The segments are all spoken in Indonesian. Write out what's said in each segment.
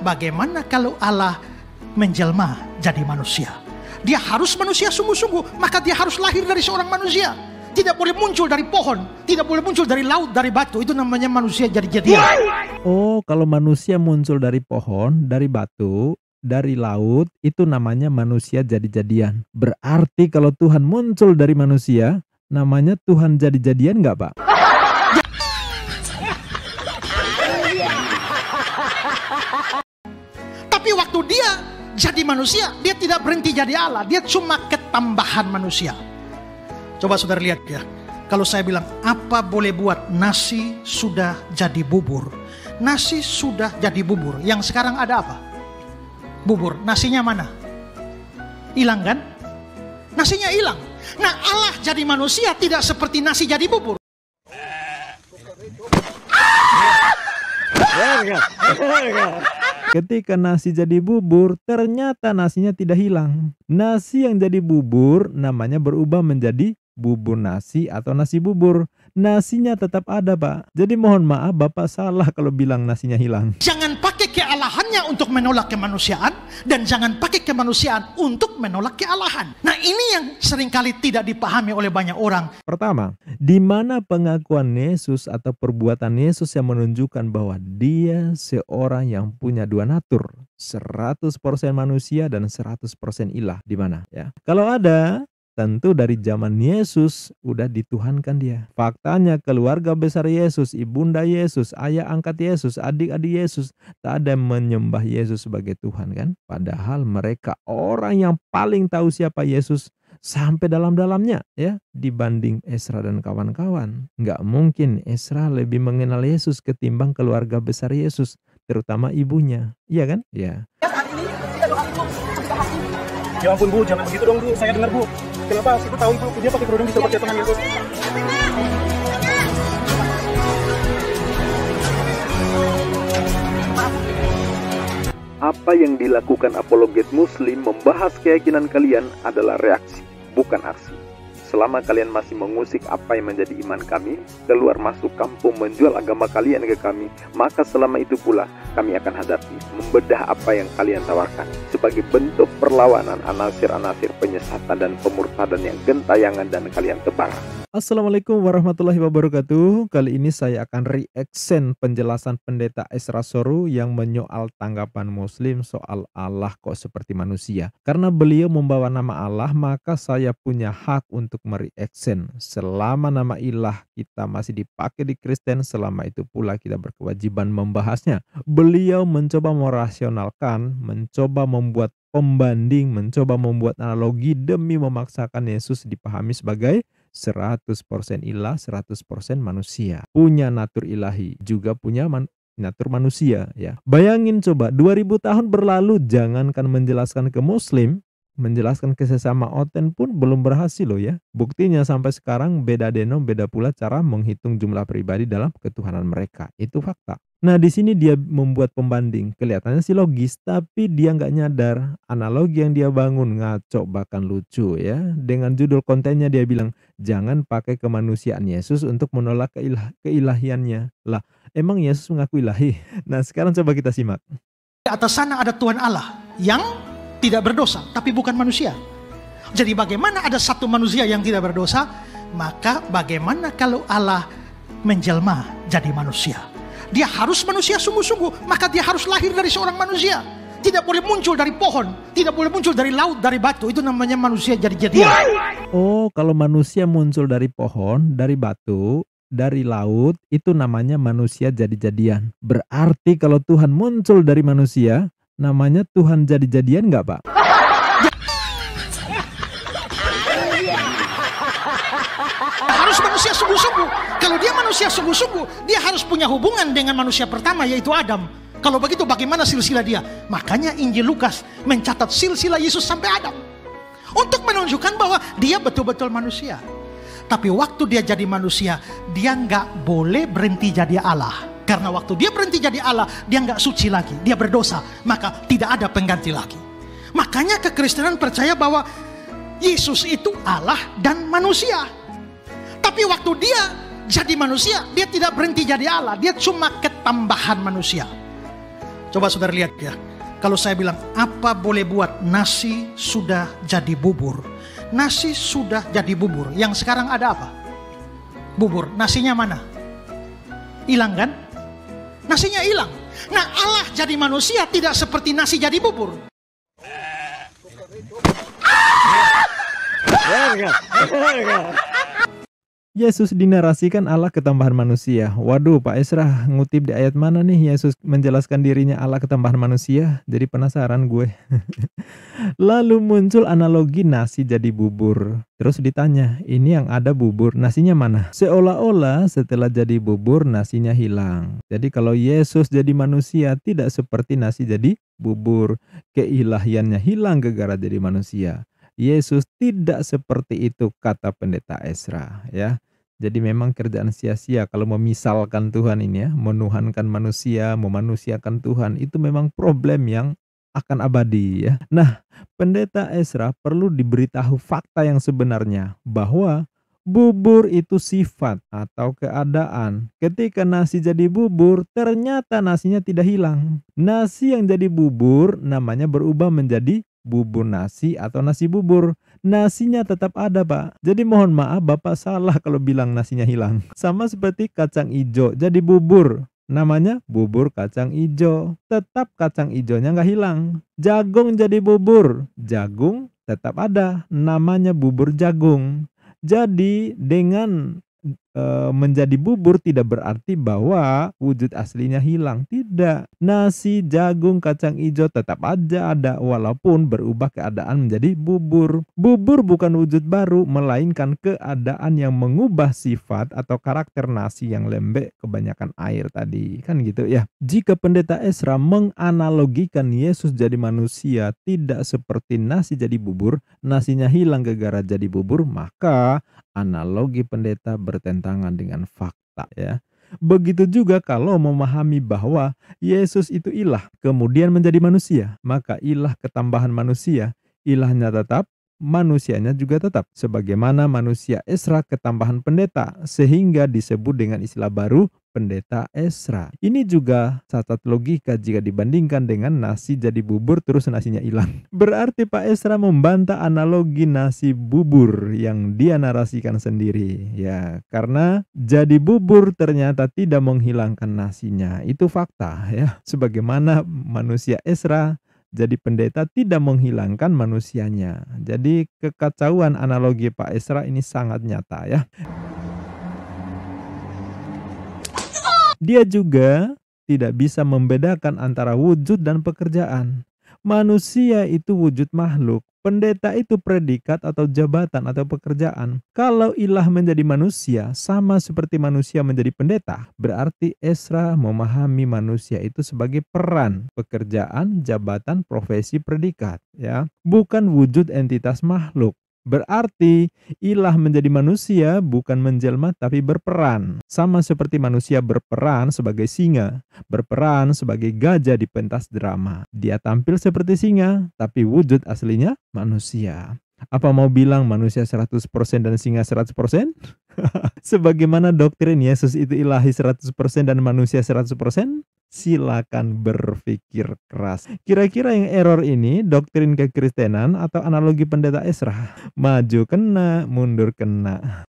bagaimana kalau Allah menjelma jadi manusia? Dia harus manusia sungguh-sungguh, maka dia harus lahir dari seorang manusia. Tidak boleh muncul dari pohon, tidak boleh muncul dari laut, dari batu. Itu namanya manusia jadi-jadian. Oh, kalau manusia muncul dari pohon, dari batu, dari laut, itu namanya manusia jadi-jadian. Berarti kalau Tuhan muncul dari manusia, namanya Tuhan jadi-jadian nggak, Pak? Tapi waktu dia jadi manusia, dia tidak berhenti jadi Allah. Dia cuma ketambahan manusia. Coba saudara lihat ya. Kalau saya bilang, apa boleh buat? Nasi sudah jadi bubur. Nasi sudah jadi bubur. Yang sekarang ada apa? Bubur. Nasinya mana? Hilang kan? Nasinya hilang. Nah, Allah jadi manusia tidak seperti nasi jadi bubur. Ketika nasi jadi bubur, ternyata nasinya tidak hilang. Nasi yang jadi bubur namanya berubah menjadi bubur nasi atau nasi bubur. Nasinya tetap ada, Pak. Jadi mohon maaf, Bapak salah kalau bilang nasinya hilang. Jangan pakai kealahannya untuk menolak kemanusiaan, dan jangan pakai kemanusiaan untuk menolak kealahan. Nah, ini yang seringkali tidak dipahami oleh banyak orang. Pertama, di mana pengakuan Yesus atau perbuatan Yesus yang menunjukkan bahwa dia seorang yang punya dua natur, 100% manusia dan 100% ilah? Di mana ya? Kalau ada, tentu dari zaman Yesus udah dituhankan dia. Faktanya keluarga besar Yesus, ibunda Yesus, ayah angkat Yesus, adik-adik Yesus, tak ada yang menyembah Yesus sebagai Tuhan kan? Padahal mereka orang yang paling tahu siapa Yesus sampai dalam-dalamnya ya, dibanding Ezra dan kawan-kawan. Nggak mungkin Ezra lebih mengenal Yesus ketimbang keluarga besar Yesus, terutama ibunya. Iya kan? Ya. Ya ampun Bu, jangan begitu dong Bu, saya dengar Bu. Kenapa? Aku tahu Bu, dia pakai kerudung bisa percaya Tuhan Yesus. Apa yang dilakukan apologet muslim membahas keyakinan kalian adalah reaksi, bukan aksi. Selama kalian masih mengusik apa yang menjadi iman kami, keluar masuk kampung menjual agama kalian ke kami, maka selama itu pula kami akan hadapi, membedah apa yang kalian tawarkan. Sebagai bentuk perlawanan anasir-anasir penyesatan dan pemurtadan yang gentayangan dan kalian tebang. Assalamualaikum warahmatullahi wabarakatuh. Kali ini saya akan reaction penjelasan pendeta Ezra Soru yang menyoal tanggapan muslim soal Allah kok seperti manusia. Karena beliau membawa nama Allah, maka saya punya hak untuk mereaction. Selama nama ilah kita masih dipakai di Kristen, selama itu pula kita berkewajiban membahasnya. Beliau mencoba merasionalkan, mencoba membuat pembanding, mencoba membuat analogi demi memaksakan Yesus dipahami sebagai 100% ilah, 100% manusia. Punya natur ilahi, juga punya natur manusia ya. Bayangin coba, 2000 tahun berlalu, jangankan menjelaskan ke muslim, menjelaskan ke sesama oten pun belum berhasil loh ya. Buktinya sampai sekarang beda denom, beda pula cara menghitung jumlah pribadi dalam ketuhanan mereka. Itu fakta. Nah, di sini dia membuat pembanding. Kelihatannya sih logis, tapi dia nggak nyadar analogi yang dia bangun ngaco bahkan lucu ya. Dengan judul kontennya dia bilang, jangan pakai kemanusiaan Yesus untuk menolak keilahiannya. Lah, emang Yesus mengaku ilahi? Nah, sekarang coba kita simak. Di atas sana ada Tuhan Allah yang tidak berdosa, tapi bukan manusia. Jadi bagaimana ada satu manusia yang tidak berdosa? Maka bagaimana kalau Allah menjelma jadi manusia? Dia harus manusia sungguh-sungguh, maka dia harus lahir dari seorang manusia. Tidak boleh muncul dari pohon, tidak boleh muncul dari laut, dari batu. Itu namanya manusia jadi-jadian. Oh, kalau manusia muncul dari pohon, dari batu, dari laut, itu namanya manusia jadi-jadian. Berarti kalau Tuhan muncul dari manusia, namanya Tuhan jadi-jadian nggak, Pak? Harus manusia sungguh-sungguh. Kalau dia manusia sungguh-sungguh, dia harus punya hubungan dengan manusia pertama, yaitu Adam. Kalau begitu bagaimana silsilah dia? Makanya Injil Lukas mencatat silsilah Yesus sampai Adam, untuk menunjukkan bahwa dia betul-betul manusia. Tapi waktu dia jadi manusia, dia nggak boleh berhenti jadi Allah. Karena waktu dia berhenti jadi Allah, dia nggak suci lagi, dia berdosa, maka tidak ada pengganti lagi. Makanya kekristenan percaya bahwa Yesus itu Allah dan manusia. Tapi waktu dia jadi manusia, dia tidak berhenti jadi Allah, dia cuma ketambahan manusia. Coba saudara lihat ya. Kalau saya bilang, apa boleh buat, nasi sudah jadi bubur. Nasi sudah jadi bubur. Yang sekarang ada apa? Bubur. Nasinya mana? Hilang kan? Nasinya hilang. Nah, Allah jadi manusia tidak seperti nasi jadi bubur. Yesus dinarasikan Allah ketambahan manusia. Waduh, Pak Esra ngutip di ayat mana nih Yesus menjelaskan dirinya Allah ketambahan manusia? Jadi penasaran gue. Lalu muncul analogi nasi jadi bubur. Terus ditanya, ini yang ada bubur, nasinya mana? Seolah-olah setelah jadi bubur, nasinya hilang. Jadi kalau Yesus jadi manusia, tidak seperti nasi jadi bubur. Keilahiannya hilang gara-gara jadi manusia. Yesus tidak seperti itu, kata pendeta Esra, ya. Jadi memang kerjaan sia-sia kalau memisalkan Tuhan ini ya, menuhankan manusia, memanusiakan Tuhan, itu memang problem yang akan abadi ya. Nah, pendeta Esra perlu diberitahu fakta yang sebenarnya bahwa bubur itu sifat atau keadaan. Ketika nasi jadi bubur, ternyata nasinya tidak hilang. Nasi yang jadi bubur namanya berubah menjadi bubur nasi atau nasi bubur. Nasinya tetap ada, Pak. Jadi mohon maaf Bapak salah kalau bilang nasinya hilang. Sama seperti kacang ijo jadi bubur, namanya bubur kacang ijo. Tetap kacang ijonya nggak hilang. Jagung jadi bubur, jagung tetap ada, namanya bubur jagung. Jadi dengan menjadi bubur tidak berarti bahwa wujud aslinya hilang. Tidak. Nasi, jagung, kacang hijau tetap aja ada walaupun berubah keadaan menjadi bubur. Bubur bukan wujud baru, melainkan keadaan yang mengubah sifat atau karakter nasi yang lembek kebanyakan air tadi. Kan gitu ya. Jika pendeta Esra menganalogikan Yesus jadi manusia tidak seperti nasi jadi bubur, nasinya hilang gara-gara jadi bubur, maka analogi pendeta bertentangan dengan fakta ya. Begitu juga kalau memahami bahwa Yesus itu ilah kemudian menjadi manusia, maka ilah ketambahan manusia, ilahnya tetap, manusianya juga tetap. Sebagaimana manusia Esra ketambahan pendeta, sehingga disebut dengan istilah baru pendeta Esra. Ini juga cacat logika jika dibandingkan dengan nasi jadi bubur terus nasinya hilang. Berarti Pak Esra membantah analogi nasi bubur yang dia narasikan sendiri. Ya, karena jadi bubur ternyata tidak menghilangkan nasinya. Itu fakta ya. Sebagaimana manusia Esra jadi pendeta tidak menghilangkan manusianya. Jadi kekacauan analogi Pak Esra ini sangat nyata ya. Dia juga tidak bisa membedakan antara wujud dan pekerjaan. Manusia itu wujud makhluk. Pendeta itu predikat atau jabatan atau pekerjaan. Kalau ilah menjadi manusia, sama seperti manusia menjadi pendeta, berarti Esra memahami manusia itu sebagai peran, pekerjaan, jabatan, profesi, predikat. Ya, bukan wujud entitas makhluk. Berarti ilah menjadi manusia bukan menjelma tapi berperan. Sama seperti manusia berperan sebagai singa, berperan sebagai gajah di pentas drama. Dia tampil seperti singa, tapi wujud aslinya manusia. Apa mau bilang manusia 100% dan singa 100%? Sebagaimana doktrin Yesus itu ilahi 100% dan manusia 100%? Silakan berpikir keras. Kira-kira yang error ini doktrin kekristenan atau analogi pendeta Esra? Maju kena, mundur kena.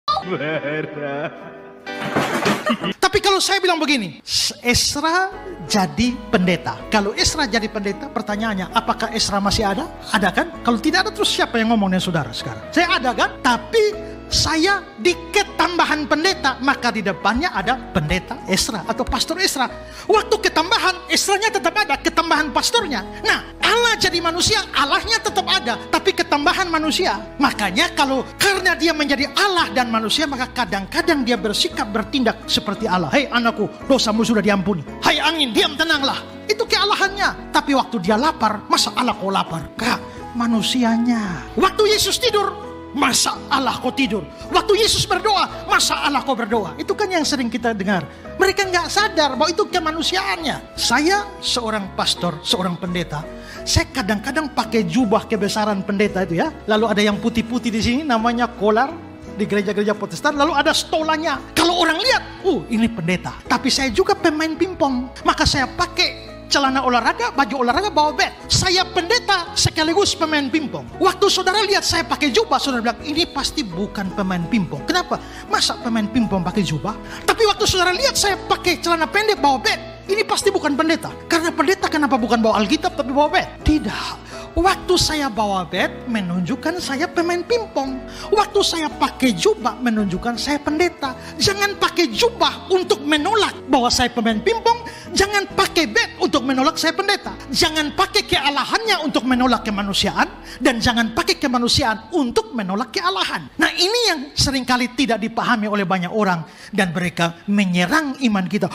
Tapi kalau saya bilang begini, Esra jadi pendeta. Kalau Esra jadi pendeta, pertanyaannya, apakah Esra masih ada? Ada kan? Kalau tidak ada, terus siapa yang ngomong dengan saudara sekarang? Saya ada kan? Tapi saya di ketambahan pendeta, maka di depannya ada pendeta Esra atau pastor Esra. Waktu ketambahan, Esranya tetap ada, ketambahan pastornya. Nah, Allah jadi manusia, Allahnya tetap ada, tapi ketambahan manusia. Makanya kalau karena dia menjadi Allah dan manusia, maka kadang-kadang dia bersikap bertindak seperti Allah. Hei anakku, dosamu sudah diampuni. Hai angin, diam tenanglah. Itu kealahannya. Tapi waktu dia lapar, masa Allah kau lapar? Kak, manusianya. Waktu Yesus tidur, masa Allah kau tidur? Waktu Yesus berdoa, masa Allah kau berdoa? Itu kan yang sering kita dengar. Mereka nggak sadar bahwa itu kemanusiaannya. Saya seorang pastor, seorang pendeta. Saya kadang-kadang pakai jubah kebesaran pendeta itu ya. Lalu ada yang putih-putih di sini namanya kolar di gereja-gereja Protestan. Lalu ada stolanya. Kalau orang lihat, ini pendeta. Tapi saya juga pemain pingpong. Maka saya pakai celana olahraga, baju olahraga, bawa bat. Saya pendeta sekaligus pemain pingpong. Waktu saudara lihat saya pakai jubah, saudara bilang, ini pasti bukan pemain pingpong. Kenapa? Masa pemain pingpong pakai jubah? Tapi waktu saudara lihat saya pakai celana pendek, bawa bat, ini pasti bukan pendeta. Karena pendeta kenapa bukan bawa Alkitab tapi bawa bat? Tidak. Waktu saya bawa bat menunjukkan saya pemain pingpong. Waktu saya pakai jubah menunjukkan saya pendeta. Jangan pakai jubah untuk menolak bahwa saya pemain pingpong. Jangan pakai bat untuk menolak saya pendeta. Jangan pakai kealahannya untuk menolak kemanusiaan. Dan jangan pakai kemanusiaan untuk menolak kealahan. Nah, ini yang seringkali tidak dipahami oleh banyak orang. Dan mereka menyerang iman kita.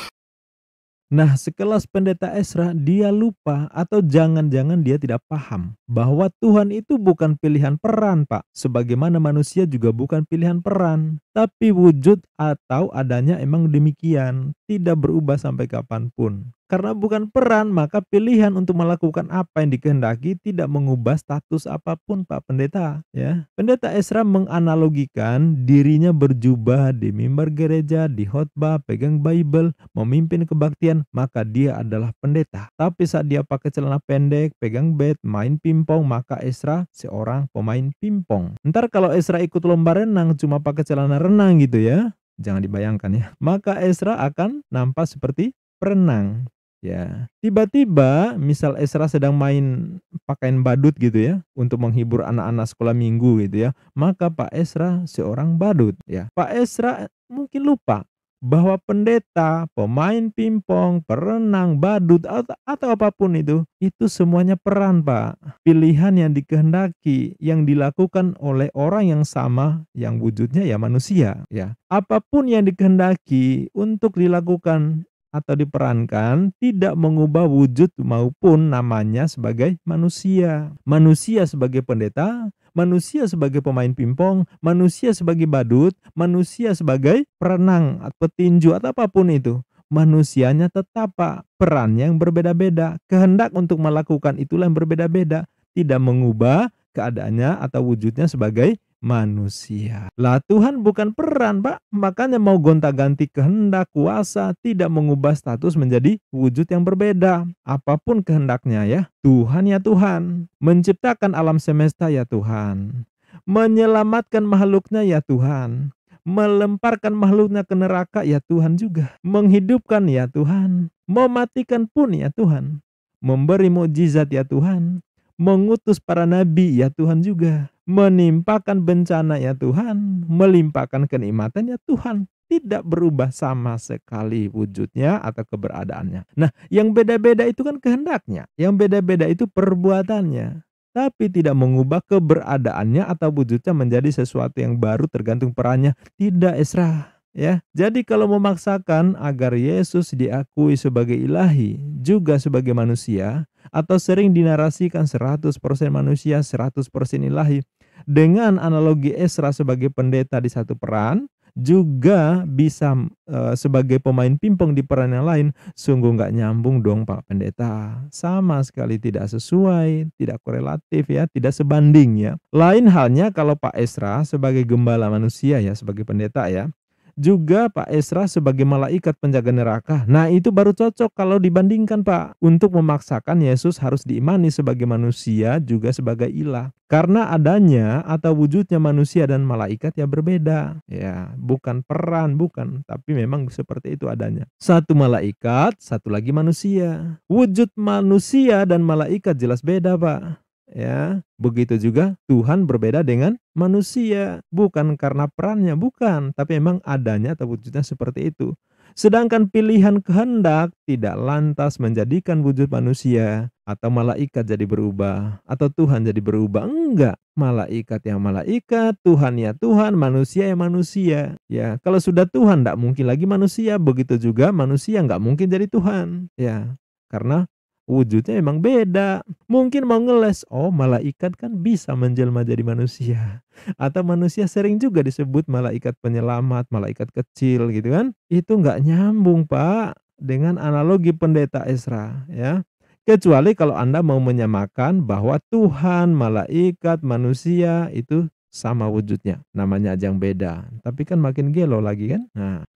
Nah, sekelas pendeta Ezra, dia lupa atau jangan-jangan dia tidak paham bahwa Tuhan itu bukan pilihan peran, Pak. Sebagaimana manusia juga bukan pilihan peran. Tapi wujud atau adanya emang demikian, tidak berubah sampai kapanpun. Karena bukan peran, maka pilihan untuk melakukan apa yang dikehendaki tidak mengubah status apapun, Pak Pendeta. Ya, Pendeta Ezra menganalogikan dirinya berjubah di mimbar gereja, di khotbah, pegang Bible, memimpin kebaktian, maka dia adalah pendeta. Tapi saat dia pakai celana pendek, pegang bat, main pingpong, maka Ezra seorang pemain pingpong. Ntar kalau Ezra ikut lomba renang cuma pakai celana renang gitu ya, jangan dibayangkan ya, maka Ezra akan nampak seperti perenang. Ya, tiba-tiba misal Ezra sedang main pakaian badut gitu ya, untuk menghibur anak-anak sekolah minggu gitu ya, maka Pak Ezra seorang badut ya. Pak Ezra mungkin lupa bahwa pendeta, pemain pingpong, perenang, badut atau apapun itu semuanya peran, Pak. Pilihan yang dikehendaki, yang dilakukan oleh orang yang sama, yang wujudnya ya manusia ya. Apapun yang dikehendaki untuk dilakukan atau diperankan tidak mengubah wujud maupun namanya sebagai manusia. Manusia sebagai pendeta, manusia sebagai pemain pingpong, manusia sebagai badut, manusia sebagai perenang, petinju atau apapun itu. Manusianya tetap, Pak, perannya yang berbeda-beda. Kehendak untuk melakukan itulah yang berbeda-beda. Tidak mengubah keadaannya atau wujudnya sebagai manusia. Lah Tuhan bukan peran, Pak. Makanya mau gonta-ganti kehendak, kuasa, tidak mengubah status menjadi wujud yang berbeda. Apapun kehendaknya ya. Tuhan ya Tuhan. Menciptakan alam semesta ya Tuhan. Menyelamatkan makhluknya ya Tuhan. Melemparkan makhluknya ke neraka ya Tuhan juga. Menghidupkan ya Tuhan. Mematikan pun ya Tuhan. Memberi mukjizat ya Tuhan. Mengutus para nabi ya Tuhan juga. Menimpakan bencana ya Tuhan, melimpahkan kenikmatan ya Tuhan. Tidak berubah sama sekali wujudnya atau keberadaannya. Nah, yang beda-beda itu kan kehendaknya. Yang beda-beda itu perbuatannya. Tapi tidak mengubah keberadaannya atau wujudnya menjadi sesuatu yang baru tergantung perannya. Tidak, Ezra. Ya, jadi kalau memaksakan agar Yesus diakui sebagai ilahi juga sebagai manusia, atau sering dinarasikan 100% manusia 100% ilahi, dengan analogi Ezra sebagai pendeta di satu peran, juga bisa sebagai pemain pingpong di peran yang lain, sungguh nggak nyambung dong Pak Pendeta. Sama sekali tidak sesuai, tidak korelatif ya, tidak sebanding ya. Lain halnya kalau Pak Ezra sebagai gembala manusia ya, sebagai pendeta ya. Juga Pak Ezra sebagai malaikat penjaga neraka. Nah itu baru cocok kalau dibandingkan, Pak. Untuk memaksakan Yesus harus diimani sebagai manusia juga sebagai ilah. Karena adanya atau wujudnya manusia dan malaikat ya berbeda. Ya, bukan peran, bukan. Tapi memang seperti itu adanya. Satu malaikat, satu lagi manusia. Wujud manusia dan malaikat jelas beda, Pak. Ya, begitu juga Tuhan berbeda dengan manusia, bukan karena perannya, bukan, tapi memang adanya atau wujudnya seperti itu. Sedangkan pilihan kehendak tidak lantas menjadikan wujud manusia atau malaikat jadi berubah, atau Tuhan jadi berubah. Enggak, malaikat yang malaikat, Tuhan ya Tuhan, manusia ya manusia. Ya, kalau sudah Tuhan enggak mungkin lagi manusia, begitu juga manusia enggak mungkin jadi Tuhan. Ya, karena wujudnya emang beda. Mungkin mau ngeles, oh malaikat kan bisa menjelma jadi manusia. Atau manusia sering juga disebut malaikat penyelamat, malaikat kecil gitu kan. Itu nggak nyambung Pak dengan analogi pendeta Ezra ya. Kecuali kalau Anda mau menyamakan bahwa Tuhan, malaikat, manusia itu sama wujudnya. Namanya aja yang beda. Tapi kan makin gelo lagi kan. Nah,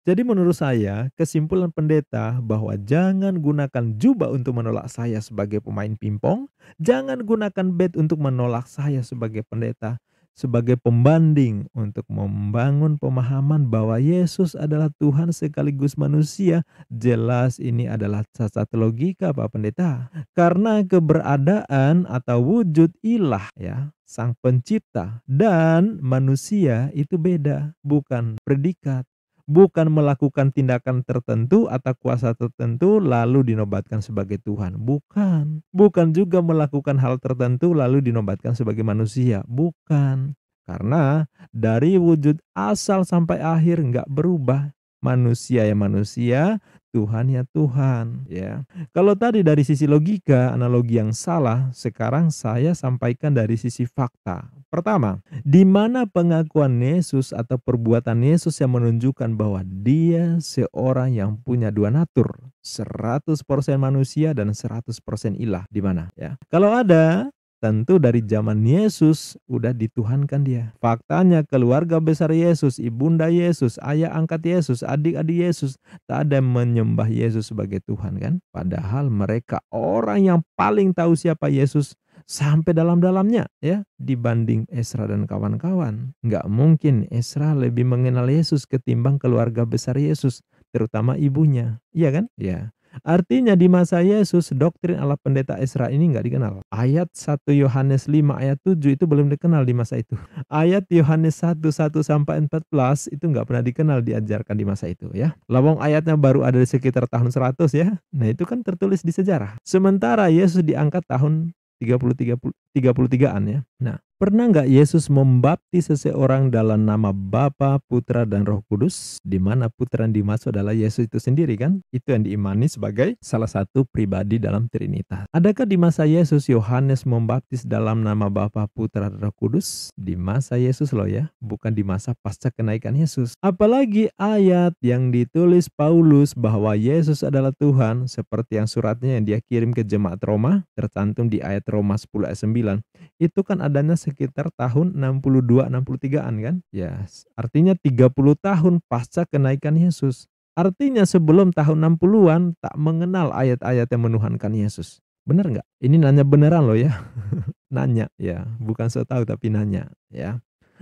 Jadi menurut saya, kesimpulan pendeta bahwa jangan gunakan jubah untuk menolak saya sebagai pemain pingpong, jangan gunakan bat untuk menolak saya sebagai pendeta, sebagai pembanding untuk membangun pemahaman bahwa Yesus adalah Tuhan sekaligus manusia. Jelas ini adalah cacat logika, Pak Pendeta. Karena keberadaan atau wujud ilah ya, Sang Pencipta dan manusia itu beda, bukan predikat. Bukan melakukan tindakan tertentu atau kuasa tertentu lalu dinobatkan sebagai Tuhan. Bukan juga melakukan hal tertentu lalu dinobatkan sebagai manusia. Bukan. Karena dari wujud asal sampai akhir nggak berubah. Manusia ya manusia, Tuhan ya Tuhan. Ya. Kalau tadi dari sisi logika, analogi yang salah, sekarang saya sampaikan dari sisi fakta. Pertama, di mana pengakuan Yesus atau perbuatan Yesus yang menunjukkan bahwa dia seorang yang punya dua natur, 100% manusia dan 100% ilah, di mana ya? Kalau ada, tentu dari zaman Yesus udah dituhankan dia. Faktanya keluarga besar Yesus, ibunda Yesus, ayah angkat Yesus, adik-adik Yesus, tak ada yang menyembah Yesus sebagai Tuhan kan? Padahal mereka orang yang paling tahu siapa Yesus sampai dalam-dalamnya ya, dibanding Ezra dan kawan-kawan. Nggak mungkin Ezra lebih mengenal Yesus ketimbang keluarga besar Yesus, terutama ibunya. Iya kan? Ya. Artinya di masa Yesus doktrin ala pendeta Ezra ini nggak dikenal. Ayat 1 Yohanes 5 ayat 7 itu belum dikenal di masa itu. Ayat Yohanes 1:1-14 itu nggak pernah dikenal, diajarkan di masa itu ya. Lawang ayatnya baru ada di sekitar tahun 100 ya. Nah itu kan tertulis di sejarah. Sementara Yesus diangkat tahun 33-an ya. Nah, pernah nggak Yesus membaptis seseorang dalam nama Bapa, Putra, dan Roh Kudus? Di mana Putra yang dimaksud adalah Yesus itu sendiri kan? Itu yang diimani sebagai salah satu pribadi dalam Trinitas. Adakah di masa Yesus Yohanes membaptis dalam nama Bapa, Putra, dan Roh Kudus? Di masa Yesus loh ya, bukan di masa pasca kenaikan Yesus. Apalagi ayat yang ditulis Paulus bahwa Yesus adalah Tuhan, seperti yang suratnya yang dia kirim ke jemaat Roma, tercantum di ayat Roma 10 ayat 9. Itu kan adanya sekitar tahun 62-63an kan? Ya, artinya 30 tahun pasca kenaikan Yesus. Artinya sebelum tahun 60-an tak mengenal ayat-ayat yang menuhankan Yesus. Benar nggak? Ini nanya beneran loh ya. Nanya ya, bukan so tahu tapi nanya ya.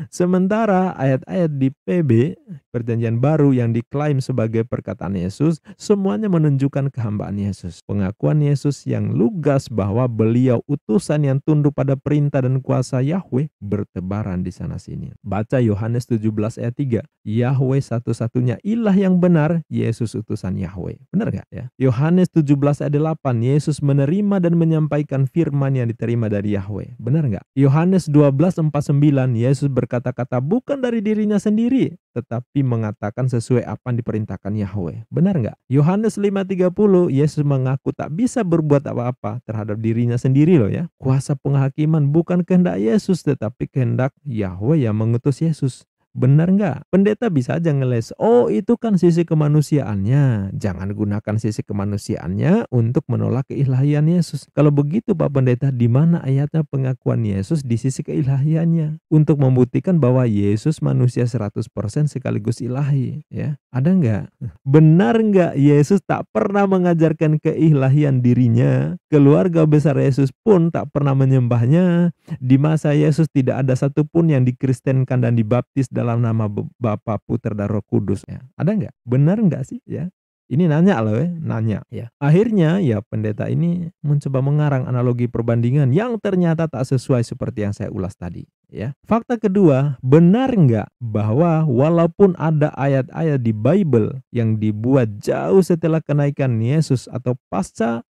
Sementara ayat-ayat di PB, Perjanjian Baru yang diklaim sebagai perkataan Yesus, semuanya menunjukkan kehambaan Yesus. Pengakuan Yesus yang lugas bahwa beliau utusan yang tunduk pada perintah dan kuasa Yahweh bertebaran di sana-sini. Baca Yohanes 17 ayat 3. Yahweh satu-satunya ilah yang benar, Yesus utusan Yahweh. Benar nggak ya? Yohanes 17 ayat 8. Yesus menerima dan menyampaikan firman yang diterima dari Yahweh. Benar nggak? Yohanes 12:49. Yesus berkata-kata bukan dari dirinya sendiri, tetapi mengatakan sesuai apa yang diperintahkan Yahweh. Benar nggak? Yohanes 5:30, Yesus mengaku tak bisa berbuat apa-apa terhadap dirinya sendiri loh ya. Kuasa penghakiman bukan kehendak Yesus, tetapi kehendak Yahweh yang mengutus Yesus. Benar nggak? Pendeta bisa aja ngeles, oh itu kan sisi kemanusiaannya. Jangan gunakan sisi kemanusiaannya untuk menolak keilahian Yesus. Kalau begitu Pak Pendeta, di mana ayatnya pengakuan Yesus di sisi keilahiannya? Untuk membuktikan bahwa Yesus manusia 100% sekaligus ilahi. Ya, ada nggak? Benar nggak Yesus tak pernah mengajarkan keilahian dirinya? Keluarga besar Yesus pun tak pernah menyembahnya. Di masa Yesus tidak ada satupun yang dikristenkan dan dibaptis dalam nama Bapa, Putra, dan Roh Kudus ya. Ada nggak? Benar nggak sih ya? Ini nanya loh ya, nanya ya. Akhirnya ya pendeta ini mencoba mengarang analogi perbandingan yang ternyata tak sesuai seperti yang saya ulas tadi ya. Fakta kedua, benar nggak bahwa walaupun ada ayat-ayat di Bible yang dibuat jauh setelah kenaikan Yesus atau pasca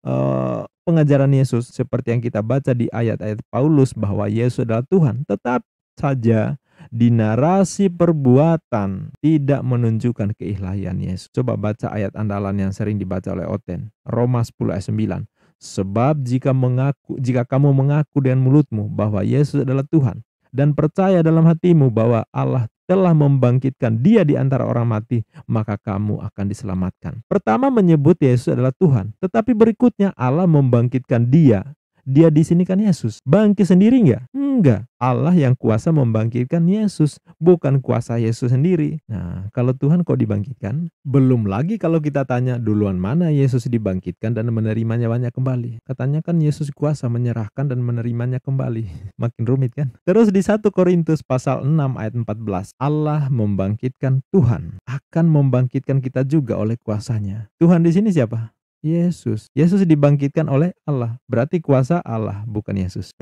pengajaran Yesus seperti yang kita baca di ayat-ayat Paulus bahwa Yesus adalah Tuhan, tetap saja di narasi perbuatan tidak menunjukkan keilahian Yesus. Coba baca ayat andalan yang sering dibaca oleh Oten, Roma 10 ayat 9. Sebab jika kamu mengaku dengan mulutmu bahwa Yesus adalah Tuhan dan percaya dalam hatimu bahwa Allah telah membangkitkan dia di antara orang mati, maka kamu akan diselamatkan. Pertama menyebut Yesus adalah Tuhan, tetapi berikutnya Allah membangkitkan dia Dia di sini kan Yesus. Bangkit sendiri enggak? Enggak. Allah yang kuasa membangkitkan Yesus, bukan kuasa Yesus sendiri. Nah, kalau Tuhan kok dibangkitkan? Belum lagi kalau kita tanya duluan mana Yesus dibangkitkan dan menerima nyawanya kembali. Katanya kan Yesus kuasa menyerahkan dan menerimanya kembali. Makin rumit kan? Terus di 1 Korintus pasal 6 ayat 14, Allah membangkitkan Tuhan, akan membangkitkan kita juga oleh kuasanya. Tuhan di sini siapa? Yesus. Yesus dibangkitkan oleh Allah. Berarti kuasa Allah, bukan Yesus.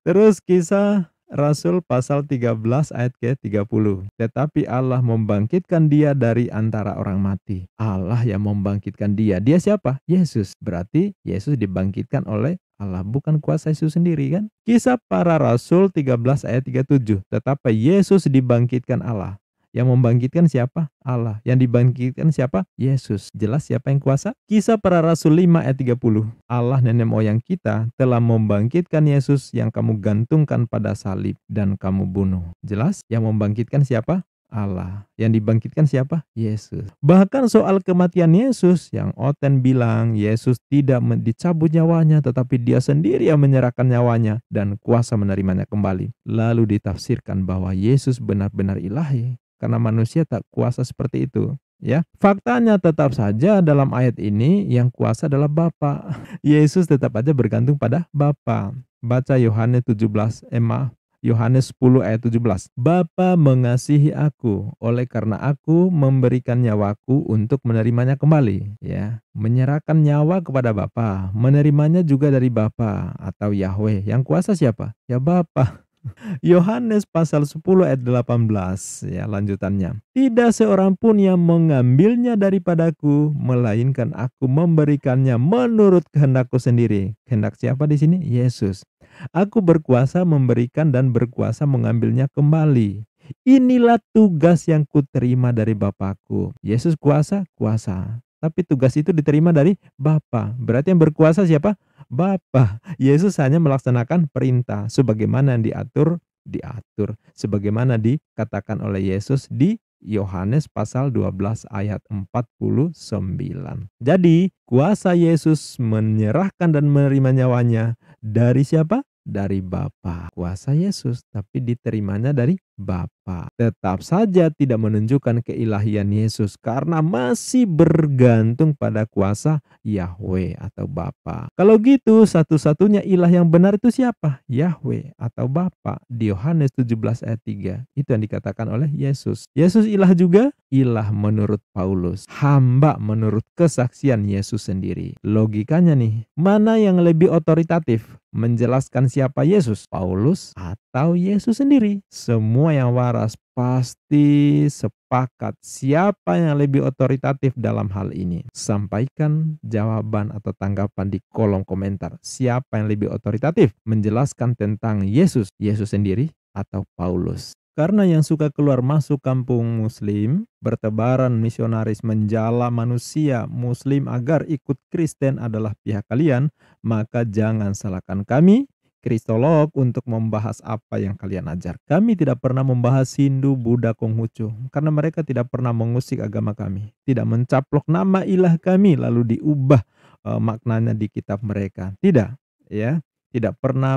Terus Kisah Rasul pasal 13 ayat ke-30. Tetapi Allah membangkitkan dia dari antara orang mati. Allah yang membangkitkan dia. Dia siapa? Yesus. Berarti Yesus dibangkitkan oleh Allah, bukan kuasa Yesus sendiri kan? Kisah Para Rasul 13 ayat 37. Tetapi Yesus dibangkitkan Allah. Yang membangkitkan siapa? Allah. Yang dibangkitkan siapa? Yesus. Jelas siapa yang kuasa? Kisah Para Rasul 5 ayat 30. Allah nenek moyang kita telah membangkitkan Yesus yang kamu gantungkan pada salib dan kamu bunuh. Jelas yang membangkitkan siapa? Allah. Yang dibangkitkan siapa? Yesus. Bahkan soal kematian Yesus, yang Oten bilang Yesus tidak dicabut nyawanya, tetapi dia sendiri yang menyerahkan nyawanya dan kuasa menerimanya kembali. Lalu ditafsirkan bahwa Yesus benar-benar ilahi, karena manusia tak kuasa seperti itu. Ya, faktanya tetap saja dalam ayat ini yang kuasa adalah Bapa. Yesus tetap aja bergantung pada Bapa. Baca Yohanes 10 ayat 17. Bapa mengasihi aku, oleh karena aku memberikan nyawaku untuk menerimanya kembali. Ya, menyerahkan nyawa kepada Bapa, menerimanya juga dari Bapa atau Yahweh. Yang kuasa siapa? Ya Bapa. Yohanes pasal 10 ayat 18, ya lanjutannya. Tidak seorang pun yang mengambilnya daripadaku, melainkan aku memberikannya menurut kehendakku sendiri. Kehendak siapa di sini? Yesus. Aku berkuasa memberikan dan berkuasa mengambilnya kembali. Inilah tugas yang kuterima dari Bapakku. Yesus kuasa? Kuasa. Tapi tugas itu diterima dari Bapa. Berarti yang berkuasa siapa? Bapa. Yesus hanya melaksanakan perintah sebagaimana yang diatur. Sebagaimana dikatakan oleh Yesus di Yohanes pasal 12 ayat 49. Jadi, kuasa Yesus menyerahkan dan menerima nyawanya dari siapa? Dari Bapa. Kuasa Yesus, tapi diterimanya dari Bapa. Tetap saja tidak menunjukkan keilahian Yesus karena masih bergantung pada kuasa Yahweh atau Bapa. Kalau gitu, satu-satunya ilah yang benar itu siapa? Yahweh atau Bapa. Di Yohanes 17 ayat 3. Itu yang dikatakan oleh Yesus. Yesus ilah juga? Ilah menurut Paulus. Hamba menurut kesaksian Yesus sendiri. Logikanya nih, mana yang lebih otoritatif? Menjelaskan siapa Yesus? Paulus atau Yesus sendiri? Semua yang waras pasti sepakat siapa yang lebih otoritatif dalam hal ini. Sampaikan jawaban atau tanggapan di kolom komentar. Siapa yang lebih otoritatif menjelaskan tentang Yesus? Yesus sendiri atau Paulus? Karena yang suka keluar masuk kampung muslim, bertebaran misionaris menjala manusia muslim agar ikut Kristen adalah pihak kalian, maka jangan salahkan kami, Kristolog, untuk membahas apa yang kalian ajar. Kami tidak pernah membahas Hindu, Buddha, Konghucu, karena mereka tidak pernah mengusik agama kami. Tidak mencaplok nama ilah kami lalu diubah maknanya di kitab mereka. Tidak, ya. Tidak pernah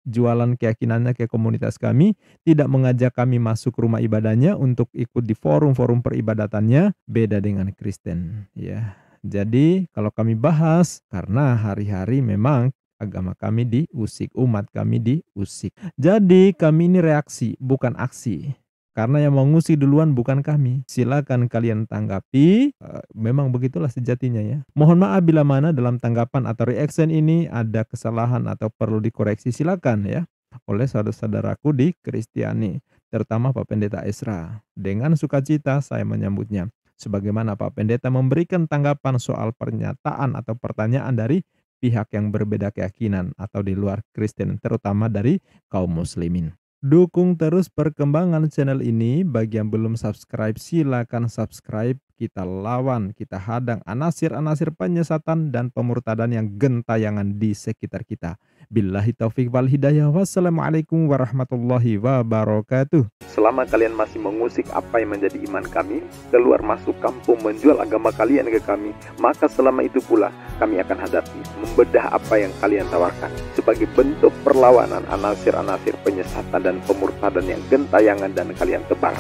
jualan keyakinannya ke komunitas kami, tidak mengajak kami masuk rumah ibadahnya untuk ikut di forum-forum peribadatannya, beda dengan Kristen, ya. Jadi kalau kami bahas, karena hari-hari memang agama kami diusik, umat kami diusik. Jadi kami ini reaksi, bukan aksi. Karena yang mengusik duluan bukan kami. Silakan kalian tanggapi. Memang begitulah sejatinya ya. Mohon maaf bila mana dalam tanggapan atau reaction ini ada kesalahan atau perlu dikoreksi, silakan ya. Oleh saudara-saudaraku di Kristiani, terutama Pak Pendeta Esra. Dengan sukacita saya menyambutnya. Sebagaimana Pak Pendeta memberikan tanggapan soal pernyataan atau pertanyaan dari pihak yang berbeda keyakinan atau di luar Kristen, terutama dari kaum muslimin. Dukung terus perkembangan channel ini. Bagi yang belum subscribe, silakan subscribe. kita lawan, kita hadang anasir-anasir penyesatan dan pemurtadan yang gentayangan di sekitar kita. Billahi taufiq wal hidayah. Wassalamualaikum warahmatullahi wabarakatuh. Selama kalian masih mengusik apa yang menjadi iman kami, keluar masuk kampung menjual agama kalian ke kami, maka selama itu pula kami akan hadapi, membedah apa yang kalian tawarkan sebagai bentuk perlawanan anasir-anasir penyesatan dan pemurtadan yang gentayangan dan kalian tebang.